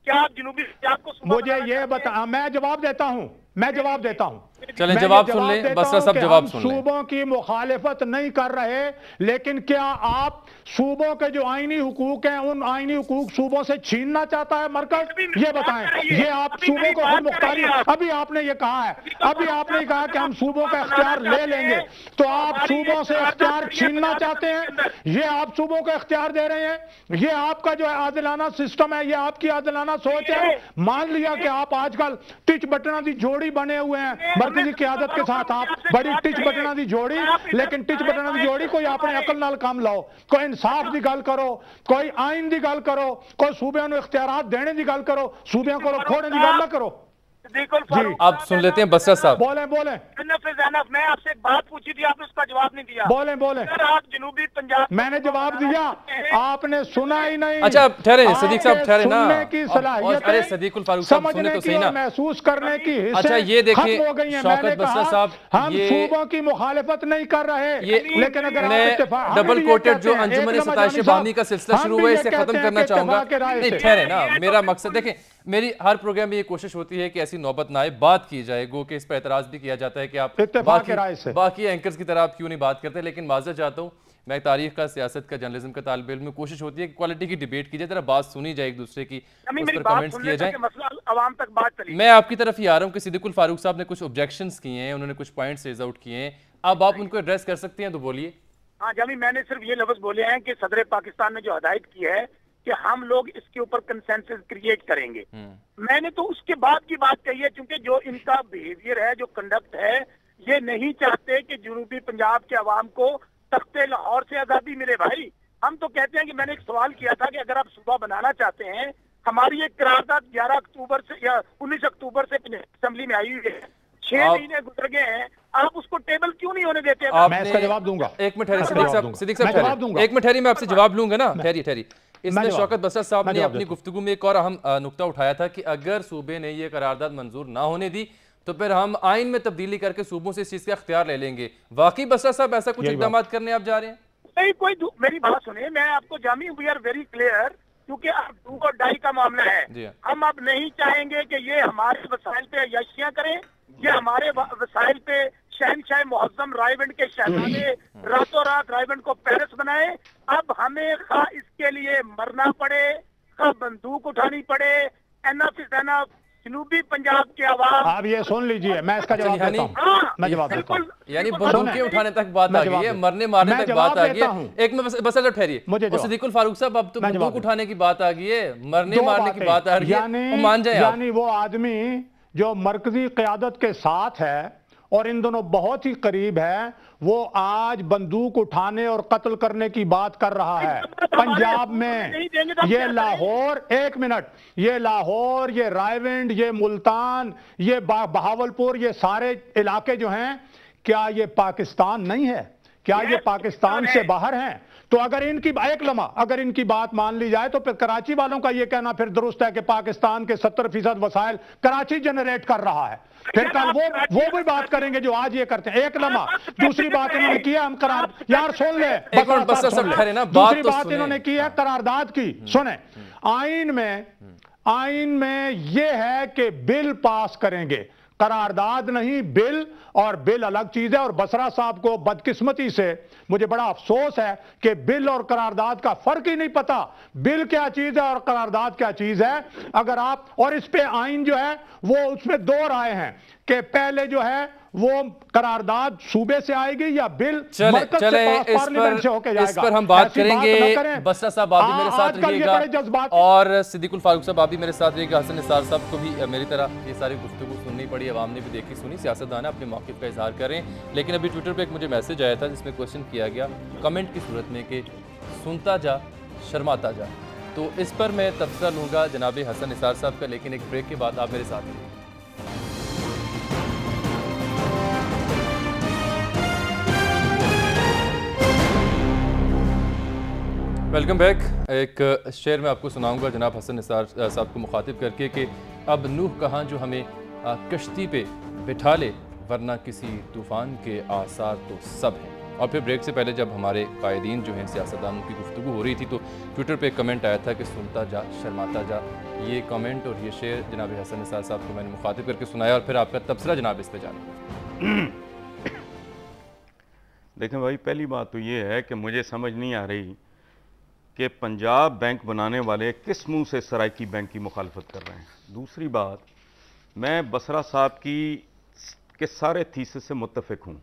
क्या आप जनूबी पंजाब को, मुझे ये बता, मैं जवाब देता हूँ, चलें जवाब सुन लें, बसरा साहब जवाब सुन लें। सूबों की मुखालिफत नहीं कर रहे, लेकिन क्या आप सूबों के जो आईनी हुकूक हैं उन आईनी हुकूक सूबों से छीनना चाहता है मरकज? ये बताएं। ये आप सूबों को खुद मुख्तारी, अभी आपने ये कहा है, अभी आपने कहा कि हम सूबों का इख्तियार ले लेंगे, तो आप सूबों से इख्तियार छीनना चाहते हैं? ये आप सूबों को इख्तियार दे रहे हैं? ये आपका जो आदिलाना सिस्टम है, ये आपकी आदिलाना सोच है? मान लिया कि आप आजकल टिच बटना दी जोड़ी बने हुए हैं मरकजी क़यादत के साथ, आप बड़ी टिच बटना दी जोड़ी, लेकिन टिच बटना दी जोड़ी कोई अपने अकल नाल काम लाओ, कोई इंसाफ की गल करो, कोई आइन की गल करो, कोई सूबे नूं इख्तियारात देने की गल करो, सूबे को खोने की गल ना करो। आप सुन लेते हैं बसरा साहब। बोले। मैं आपसे एक बात पूछी थी, आपने उसका जवाब नहीं दिया। बोले। आप जनूबी पंजाब, मैंने जवाब दिया, आपने सुना ही नहीं। अच्छा ठहरे सदीक साहब, ठहरे ना। अरे सदीकुल फारूक साहब सुने तो सही ना, महसूस करने की अच्छा ये देखिए शौकत बसरा साहब, हम सूबों की मुखालिफत नहीं कर रहे, लेकिन अगर मैं डबल कोटेड जो अंजुमन सताइश बानी का सिलसिला शुरू हुआ है इसे खत्म करना चाहूंगा। नहीं ठहरे ना, मेरा मकसद देखें, मेरी हर प्रोग्राम में ये कोशिश होती है कि ऐसी नौबत ना आए, बात की जाए। गो के इस पर एतराज भी किया जाता है कि आप बाकी एंकर्स की तरह आप क्यों नहीं बात करते, लेकिन माजर चाहता हूँ, मैं तारीख का, सियासत का, जर्नलिज्म का तालिब इल्म में कोशिश होती है कि क्वालिटी की डिबेट की जाए, जरा बात सुनी जाए एक दूसरे की, उस पर कमेंट्स किए जाए। अवाम तक बात चली। मैं आपकी तरफ ही आ रहा हूँ कि सिद्दीकुल फारूक साहब ने कुछ ऑब्जेक्शंस किए हैं, उन्होंने कुछ पॉइंट्स रेज आउट किए हैं, अब आप उनको एड्रेस कर सकते हैं तो बोलिए। हाँ जामी, मैंने सिर्फ ये लफ्ज बोले हैं कि सदर पाकिस्तान ने जो हदायत की है कि हम लोग इसके ऊपर कंसेंसस क्रिएट करेंगे, मैंने तो उसके बाद की बात कही है, क्योंकि जो इनका बिहेवियर है, जो कंडक्ट है, ये नहीं चाहते कि जनूबी पंजाब के अवाम को तख्ते लाहौर से आजादी मिले। भाई हम तो कहते हैं कि मैंने एक सवाल किया था कि अगर आप सूबा बनाना चाहते हैं, हमारी एक करारदाद 11 अक्टूबर से या 19 अक्टूबर से असेंबली में आई हुई है, 6 महीने गुजर गए हैं, आप उसको टेबल क्यों नहीं होने देते? मैं इसका जवाब दूंगा। एक मिनट सिद्दीक साहब, एक मिनट मैं आपसे जवाब लूंगा ना, ठहरी। इसमें शौकत बसरा साहब ने अपनी गुफ्तगू में एक और अहम नुक्ता उठाया था कि अगर सूबे ने यह करारदाद मंजूर ना होने दी तो फिर हम आइन में तब्दीली करके सूबों से इस चीज का इख्तियार ले लेंगे। वाकई बसरा साहब ऐसा कुछ इक़दाम करने आप जा रहे हैं? नहीं, कोई मेरी बात सुने, मैं आपको Jami, we are very clear, क्योंकि अब डू और डाई का मामला है। हम अब नहीं चाहेंगे कि ये हमारे वसाइल पे अय्याशियां करें, ये हमारे वसाइल पे शहनशाह मुअज़्ज़म रायविंड के शहजादे रातों रात रायविंड को पेरिस बनाए। अब हमें खा इसके लिए मरना पड़े, खा बंदूक उठानी पड़े, एनफ इज एनफ। जनूबी पंजाब के आवाम, आप ये सुन लीजिए, मैं इसका जवाब देता हूं। मैं जवाब देता हूं। यानी बंदूकें उठाने तक बात आ गई है, मरने मारने तक बात आ गई है। एक में बस ठहरिए, सिद्दीकुल फारूक साहब, अब तो बंदूक उठाने की बात आ गई है, मरने मारने की बात आ रही है, मान जाए। यानी वो आदमी जो मरकजी क़यादत के साथ है और इन दोनों बहुत ही करीब है, वो आज बंदूक उठाने और कत्ल करने की बात कर रहा है पंजाब में। ये लाहौर, एक मिनट, ये लाहौर, ये रायविंड, ये मुल्तान, ये बहावलपुर, ये सारे इलाके जो हैं, क्या ये पाकिस्तान नहीं है? क्या ये पाकिस्तान से बाहर हैं? तो अगर इनकी एक लम्हा अगर इनकी बात मान ली जाए तो फिर कराची वालों का ये कहना फिर दुरुस्त है कि पाकिस्तान के 70% वसाइल कराची जनरेट कर रहा है। फिर कल वो भी बात करेंगे जो आज ये करते हैं। एक लम्हा। दूसरी बात इन्होंने की है, हम करार यार सुन ले, दूसरी बात इन्होंने की है करारदाद की। सुने, आइन में ये है कि बिल पास करेंगे, करारदाद नहीं, बिल। और बिल अलग चीज है। और बसरा साहब को बदकिस्मती से मुझे बड़ा अफसोस है कि बिल और करारदाद का फर्क ही नहीं पता। बिल क्या चीज है और करारदाद क्या चीज है। अगर आप और इस पे आइन जो है वो उसमें दो राय हैं कि पहले जो है वो करारदाद सूबे से आएगी या बिल मरकज से पास पार्लियामेंट से होके जाएगा। इस पर हम बात करेंगे। बसरा साहब आप भी मेरे साथ रहिएगा और सिद्दीकुल फारूक साहब आप भी मेरे साथ रहिएगा। हसन निसार साहब को भी मेरी तरह ये सारी गुफ्तगू सुननी पड़ी, अवाम ने भी देखी सुनी, सियासतदान अपने मौक़िफ़ का इजहार करें। लेकिन अभी ट्विटर पर एक मुझे मैसेज आया था जिसमें क्वेश्चन किया गया कमेंट की सूरत में कि सुनता जा शर्माता जा। तो इस पर मैं तबसरा लूँगा जनाब हसन निसार साहब का, लेकिन एक ब्रेक के बाद आप मेरे साथ रहिए। Welcome back. एक शेर मैं आपको सुनाऊंगा जनाब हसन निसार साहब को मुखातिब करके कि अब नूह कहाँ जो हमें कश्ती पे बिठा ले, वरना किसी तूफ़ान के आसार तो सब हैं। और फिर ब्रेक से पहले जब हमारे कायदीन जो हैं सियासतदानों की गुफ्तगू हो रही थी तो ट्विटर पे कमेंट आया था कि सुनता जा शर्माता जा। ये कमेंट और ये शेर जनाब हसन निसार साहब को मैंने मुखातिब करके सुनाया और फिर आपका तबसरा जनाब इस पर जाना। देखें भाई, पहली बात तो ये है कि मुझे समझ नहीं आ रही कि पंजाब बैंक बनाने वाले किस मुंह से सराइकी बैंक की मुखालफत कर रहे हैं। दूसरी बात, मैं बसरा साहब की के सारे थीसिस से मुत्तफिक हूँ,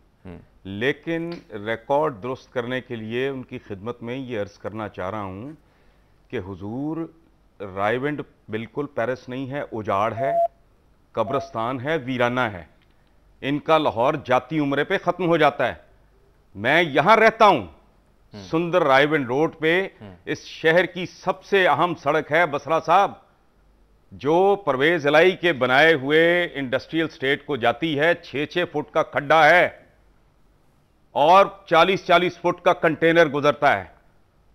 लेकिन रिकॉर्ड दुरुस्त करने के लिए उनकी खिदमत में ये अर्ज़ करना चाह रहा हूँ कि हुजूर रायविंड बिल्कुल पेरिस नहीं है, उजाड़ है, कब्रस्तान है, वीराना है। इनका लाहौर जाती उम्रे पे ख़त्म हो जाता है। मैं यहाँ रहता हूँ सुंदर रायविंड रोड पे। इस शहर की सबसे अहम सड़क है बसरा साहब, जो परवेज इलाई के बनाए हुए इंडस्ट्रियल स्टेट को जाती है। 6-6 फुट का खड्डा है और 40-40 फुट का कंटेनर गुजरता है।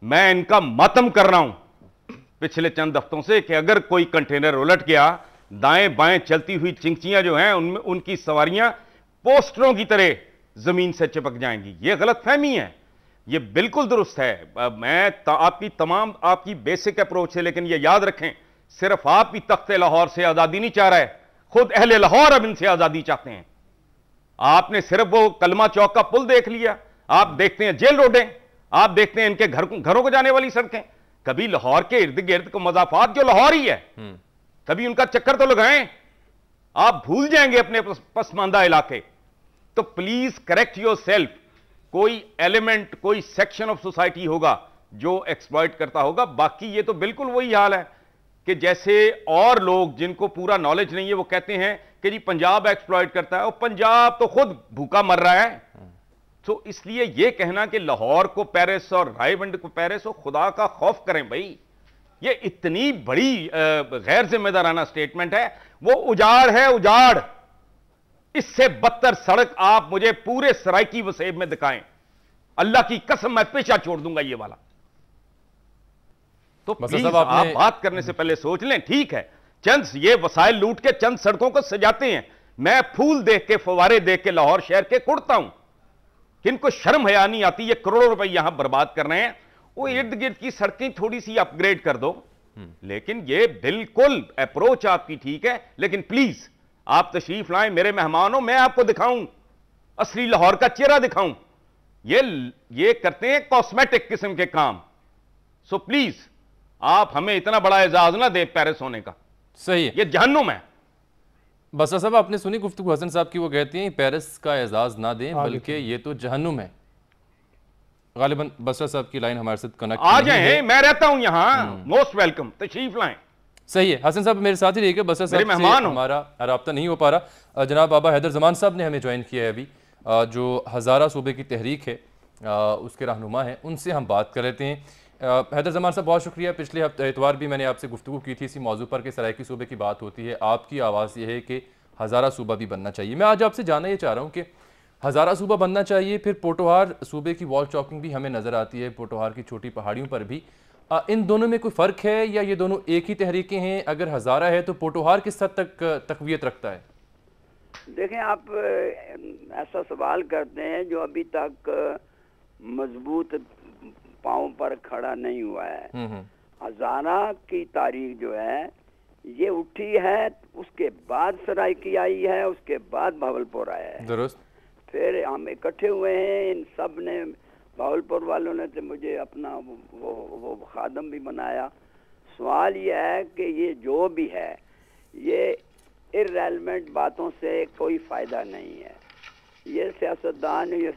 मैं इनका मातम कर रहा हूं पिछले चंद हफ्तों से कि अगर कोई कंटेनर उलट गया, दाएं बाएं चलती हुई चिंचियां जो हैं उनमें उनकी सवारियां पोस्टरों की तरह जमीन से चिपक जाएंगी। यह गलतफहमी है, यह बिल्कुल दुरुस्त है। मैं आपकी बेसिक अप्रोच है, लेकिन यह याद रखें सिर्फ आप ही तख्ते लाहौर से आजादी नहीं चाह रहे, खुद अहले लाहौर अब इनसे आजादी चाहते हैं। आपने सिर्फ वो कलमा चौक का पुल देख लिया, आप देखते हैं जेल रोडें, आप देखते हैं इनके घरों को जाने वाली सड़कें। कभी लाहौर के इर्द गिर्द को मजाफात जो लाहौर ही है, कभी उनका चक्कर तो लगाएं। आप भूल जाएंगे अपने पसमानदा इलाके। तो प्लीज करेक्ट योर सेल्फ। कोई एलिमेंट, कोई सेक्शन ऑफ सोसाइटी होगा जो एक्सप्लॉइट करता होगा, बाकी ये तो बिल्कुल वही हाल है कि जैसे और लोग जिनको पूरा नॉलेज नहीं है वो कहते हैं कि जी पंजाब एक्सप्लॉइट करता है, और पंजाब तो खुद भूखा मर रहा है। तो इसलिए यह कहना कि लाहौर को पेरिस और रायविंड को पेरिस हो, खुदा का खौफ करें भाई। ये इतनी बड़ी गैर जिम्मेदाराना स्टेटमेंट है। वो उजाड़ है, उजाड़। इससे बदतर सड़क आप मुझे पूरे सराइकी वसेब में दिखाएं, अल्लाह की कसम मैं पेशा छोड़ दूंगा ये वाला। तो प्लीज आप बात करने से पहले सोच लें। ठीक है, चंद ये वसाइल लूट के चंद सड़कों को सजाते हैं, मैं फूल देख के, फवारे देख के लाहौर शहर के कुड़ता हूं। किनको शर्म हया नहीं आती, ये करोड़ों रुपए यहां बर्बाद कर रहे हैं। वो इर्द गिर्द की सड़कें थोड़ी सी अपग्रेड कर दो। लेकिन ये बिल्कुल अप्रोच आपकी ठीक है, लेकिन प्लीज आप तशरीफ लाएं, मेरे मेहमान हो, मैं आपको दिखाऊं, असली लाहौर का चेहरा दिखाऊं। ये करते हैं कॉस्मेटिक किस्म के काम। सो प्लीज आप हमें इतना बड़ा एजाज ना दे पेरिस होने का। सही है, ये जहन्नुम है। बसरा साहब आपने सुनी गुफ्तगू हसन साहब की, वो कहती हैं पेरिस का एजाज ना दें बल्कि ये तो जहन्नुम है। गालिबन बसरा साहब की लाइन हमारे साथ कनेक्ट आ जाए, मैं रहता हूं यहां, मोस्ट वेलकम, तशरीफ लाएं। सही है, हसन साहब मेरे साथ ही रहिएगा। बसरा साहब से हमारा राब्ता नहीं हो पा रहा। जनाब बाबा हैदर जमान साहब ने हमें ज्वाइन किया है अभी, जो हज़ारा सूबे की तहरीक है उसके रहनुमा हैं, उनसे हम बात कर लेते हैं। हैदर जमान साहब बहुत शुक्रिया। पिछले हफ्ते इतवार भी मैंने आपसे गुफ्तगू की थी इसी मौजू पर कि सराइकी सूबे की बात होती है, आपकी आवाज़ ये है कि हज़ारा सूबा भी बनना चाहिए। मैं आज आपसे जानना ये चाह रहा हूँ कि हज़ारा सूबा बनना चाहिए, फिर पोटोहार सूबे की वॉल चॉकिंग भी हमें नज़र आती है, पोटोहार की छोटी पहाड़ियों पर भी। इन दोनों में कोई फ़र्क है या ये दोनों एक ही तहरीकें हैं? अगर हज़ारा है तो पोटोहार किस हद तक तक़वियत रखता है? देखें, आप ऐसा सवाल करते हैं जो अभी तक मजबूत पाँव पर खड़ा नहीं हुआ है। हज़ारा की तारीख जो है ये उठी है, उसके बाद सराइकी आई है, उसके बाद भावलपुर आया है। दुरुस्त। फिर हम इकट्ठे हुए हैं, इन सब ने, भावलपुर वालों ने तो मुझे अपना वो खादम भी बनाया। सवाल ये है कि ये जो भी है ये इर्रेलेवेंट बातों से कोई फ़ायदा नहीं है। ये सियासतदान ये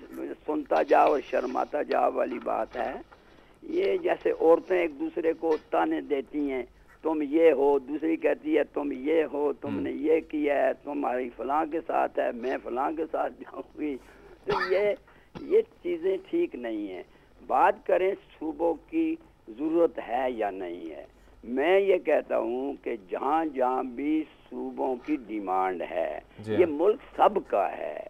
सुनता जाओ और शर्माता जाओ वाली बात है। ये जैसे औरतें एक दूसरे को ताने देती हैं, तुम ये हो, दूसरी कहती है तुम ये हो, तुमने ये किया है, तुम्हारी फलां के साथ है, मैं फलां के साथ जाऊंगी। तो ये चीज़ें ठीक नहीं है। बात करें सूबों की ज़रूरत है या नहीं है, मैं ये कहता हूँ कि जहाँ जहाँ भी सूबों की डिमांड है, ये मुल्क सबका है,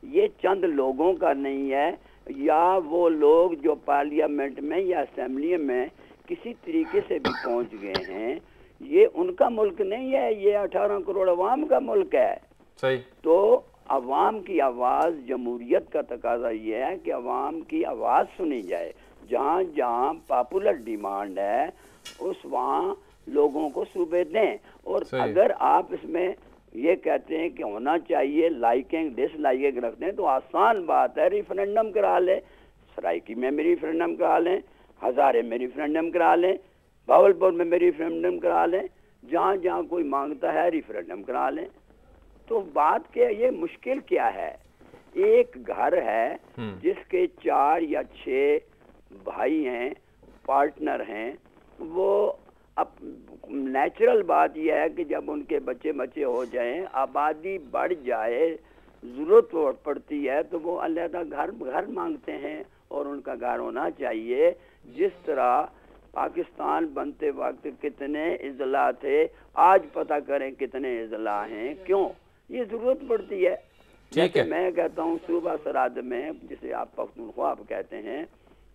ये चंद लोगों का नहीं है, या वो लोग जो पार्लियामेंट में या असेंबली में किसी तरीके से भी पहुंच गए हैं, ये उनका मुल्क नहीं है, ये 18 करोड़ अवाम का मुल्क है। सही। तो अवाम की आवाज़, जमहूरियत का तकाजा ये है कि अवाम की आवाज़ सुनी जाए। जहाँ जहाँ पॉपुलर डिमांड है उस वहाँ लोगों को सूबे दें। और अगर आप इसमें ये कहते हैं कि होना चाहिए, लाइकिंग डिसलाइकिंग रखते हैं, तो आसान बात है, रिफरेंडम करा लें। सराइकी में भी रिफरेंडम करा लें, हज़ारे में रिफरेंडम करा लें, भावलपुर में भी रिफरेंडम करा लें, जहाँ जहाँ कोई मांगता है रिफरेंडम करा लें। तो बात क्या, ये मुश्किल क्या है? एक घर है जिसके 4 या 6 भाई हैं, पार्टनर हैं, वो अब नेचुरल बात यह है कि जब उनके बच्चे हो जाएं, आबादी बढ़ जाए, ज़रूरत पड़ती है, तो वो अलहदा घर मांगते हैं और उनका घर होना चाहिए। जिस तरह पाकिस्तान बनते वक्त कितने इजला थे, आज पता करें कितने इजला हैं। क्यों? ये ज़रूरत पड़ती है। ठीक है। मैं कहता हूँ सूबा सराद में, जिसे आप पख्तूनख्वा आप कहते हैं,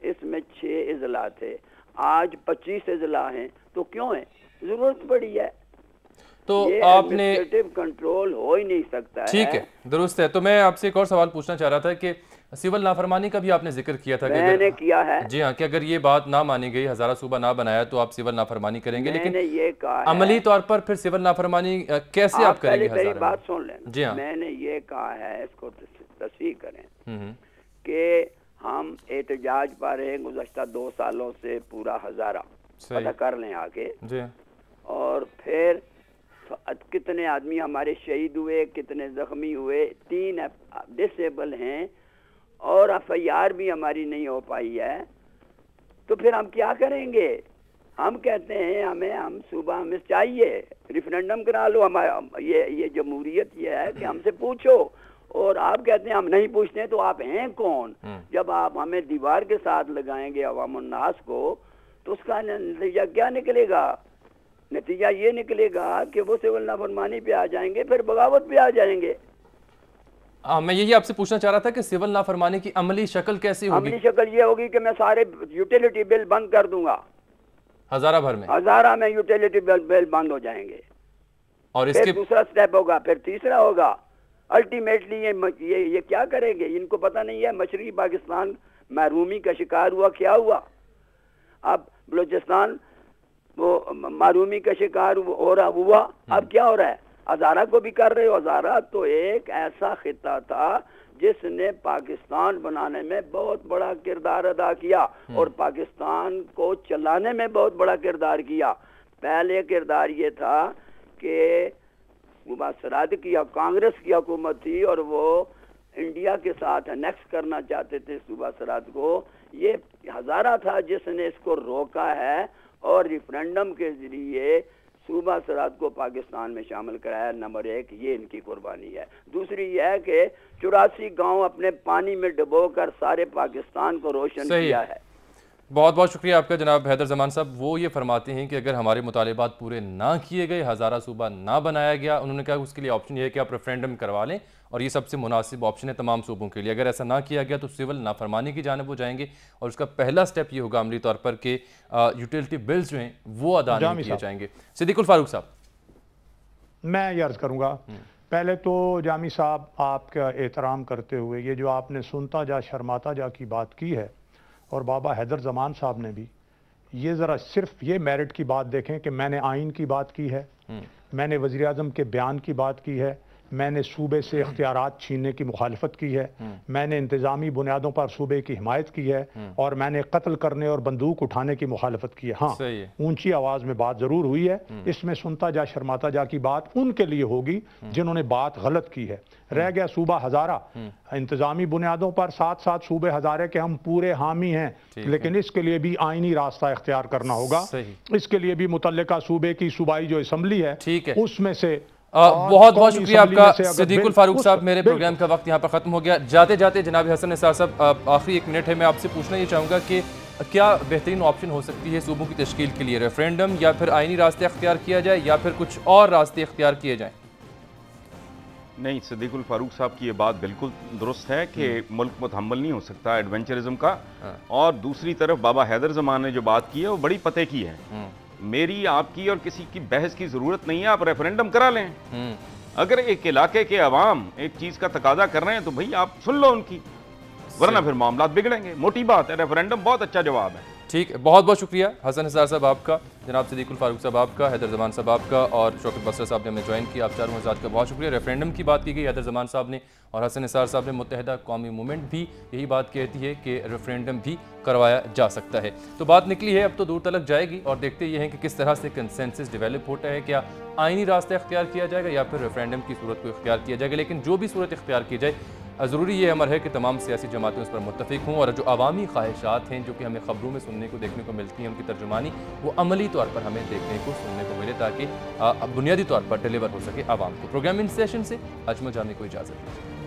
इसमें 6 इजला थे, आज 25 इजला हैं। तो क्यों है? जरूरत पड़ी है। तो आपने कंट्रोल हो ही नहीं सकता है। ठीक है, दुरुस्त है। तो मैं आपसे एक और सवाल पूछना चाह रहा था कि सिविल नाफरमानी का भी आपने जिक्र किया था। मैंने किया है। जी हाँ, कि अगर ये बात ना मानी गई, हज़ारा सूबा ना बनाया, तो आप सिविल नाफरमानी करेंगे। लेकिन ये कहा अमली तौर पर फिर सिविल नाफरमानी कैसे आप करेंगे? मेरी बात सुन लें। जी हाँ, मैंने ये कहा है, इसको तस्वीर करें कि हम एहतजाज पर हैं गुज़श्ता 2 सालों से पूरा हज़ारा, पता कर लें आके। जी। और फिर कितने आदमी हमारे शहीद हुए, कितने जख्मी हुए, 3 डिसेबल हैं, और FIR भी हमारी नहीं हो पाई है। तो फिर हम क्या करेंगे? हम कहते हैं हम सूबा हमें चाहिए, रिफरेंडम करा लो। हमारा ये जमहूरियत ये है कि हमसे पूछो, और आप कहते हैं हम नहीं पूछते, तो आप हैं कौन? जब आप हमें दीवार के साथ लगाएंगे अवामुन्नास को, तो उसका नतीजा क्या निकलेगा? नतीजा ये निकलेगा कि वो सिविल नाफरमानी पे आ जाएंगे, फिर बगावत पे आ जाएंगे। मैं यही आपसे पूछना चाह रहा था कि सिविल नाफरमानी की अमली शक्ल कैसी होगी? अमली शक्ल ये होगी कि मैं सारे यूटिलिटी बिल बंद कर दूंगा। हज़ारा भर में? हज़ारा में यूटिलिटी बिल बंद हो जाएंगे। और इसके दूसरा स्टेप होगा, फिर तीसरा होगा। अल्टीमेटली ये क्या करेंगे? इनको पता नहीं है मशरक़ी पाकिस्तान महरूमी का शिकार हुआ, क्या हुआ। अब बलूचिस्तान वो महरूमी का शिकार हो रहा हुआ, अब क्या हो रहा है? हज़ारा को भी कर रहे हो। हज़ारा तो एक ऐसा खिता था जिसने पाकिस्तान बनाने में बहुत बड़ा किरदार अदा किया और पाकिस्तान को चलाने में बहुत बड़ा किरदार किया। पहले किरदार ये था कि सूबा सराद की या कांग्रेस की हुकूमत थी और वो इंडिया के साथ अनेक्स करना चाहते थे सूबा सराद को। ये हज़ारा था जिसने इसको रोका है और रेफरेंडम के जरिए सूबा सराद को पाकिस्तान में शामिल कराया। नंबर 1 ये इनकी कुर्बानी है। दूसरी ये है कि 84 गांव अपने पानी में डुबोकर सारे पाकिस्तान को रोशन किया है। बहुत बहुत शुक्रिया आपका जनाब हैदर जमान साहब। वो ये फरमाते हैं कि अगर हमारे मुतालिबात पूरे ना किए गए, हज़ारा सूबा ना बनाया गया, उन्होंने कहा उसके लिए ऑप्शन ये है कि आप रेफरेंडम करवा लें और ये सबसे मुनासिब ऑप्शन है तमाम सूबों के लिए। अगर ऐसा ना किया गया तो सिविल नाफरमानी की जानिब वो जाएंगे और उसका पहला स्टेप ये होगा अमली तौर पर कि यूटिलिटी बिल्स जो हैं वो अदा नहीं किए जाएंगे। सिद्दीकुल फारूक साहब, मैं ये अर्ज़ करूँगा, पहले तो जामी साहब आपका एहतराम करते हुए ये जो आपने सुनता जा शर्माता जा की बात की है और बाबा हैदर जमान साहब ने भी, ये ज़रा सिर्फ ये मेरिट की बात देखें कि मैंने आइन की बात की है, मैंने वज़ीर आज़म के बयान की बात की है, मैंने सूबे से इख्तियारात छीनने की मुखालफत की है, मैंने इंतज़ामी बुनियादों पर सूबे की हिमायत की है और मैंने कत्ल करने और बंदूक उठाने की मुखालफत की है। हाँ, ऊंची आवाज़ में बात ज़रूर हुई है। इसमें सुनता जा शर्माता जा की बात उनके लिए होगी जिन्होंने बात गलत की है। रह गया सूबा हज़ारा, इंतज़ामी बुनियादों पर साथ साथ सूबे हज़ारे के हम पूरे हामी हैं, लेकिन इसके लिए भी आइनी रास्ता इख्तियार करना होगा। इसके लिए भी मुतल्लिका सूबे की सूबाई जो असम्बली है उसमें से बहुत बहुत शुक्रिया आपका सिद्दीकुल फारूक साहब। मेरे प्रोग्राम का वक्त यहाँ पर ख़त्म हो गया। जाते जाते जनाब हसन निसार साहब, आखिरी 1 मिनट है, मैं आपसे पूछना ये चाहूँगा कि क्या बेहतरीन ऑप्शन हो सकती है सूबों की तश्कील के लिए, रेफरेंडम या फिर आइनी रास्ते अख्तियार किया जाए या फिर कुछ और रास्ते अख्तियार किए जाएँ? नहीं, सिद्दीकुल फारूक साहब की ये बात बिल्कुल दुरुस्त है कि मुल्क मुतहम्मल नहीं हो सकता एडवेंचरिज्म का। और दूसरी तरफ बाबा हैदर जमान ने जो बात की है वो बड़ी पते की है। मेरी, आपकी और किसी की बहस की जरूरत नहीं है, आप रेफरेंडम करा लें। अगर एक इलाके के अवाम एक चीज का तकाजा कर रहे हैं तो भाई आप सुन लो उनकी, वरना फिर मामला बिगड़ेंगे। मोटी बात है, रेफरेंडम बहुत अच्छा जवाब है। ठीक है, बहुत बहुत शुक्रिया हसन निसार साहब आपका, जनाब सिद्दीकुल फारूक साहब आपका, हैदर जमान साहब आपका और शौकत बसर साहब ने हमें ज्वाइन किया। आप चारों हज़रात का बहुत शुक्रिया। रेफरेंडम की बात की गई हैदर जमान साहब ने और हसन निसार साहब ने। मुत्तहिदा कौमी मूवमेंट भी यही बात कहती है कि रेफरेंडम भी करवाया जा सकता है। तो बात निकली है, अब तो दूर तलक जाएगी और देखते ये हैं कि किस तरह से कंसेंसस डेवलप होता है। क्या आइनी रास्ता इख्तियार किया जाएगा या फिर रेफरेंडम की सूरत को इख्तियार किया जाएगा। लेकिन जो भी सूरत इख्तियार की जाए, ज़रूरी ये अमर है कि तमाम सियासी जमातें उस पर मुत्तफिक हों और जो अवामी ख्वाहिशात हैं जो कि हमें ख़बरों में सुनने को देखने को मिलती हैं, उनकी तर्जुमानी वो अमली तौर पर हमें देखने को सुनने को मिले ताकि बुनियादी तौर पर डिलीवर हो सके आवाम को। प्रोग्राम इन सेशन से अजमल जामी को इजाज़त दीजिए।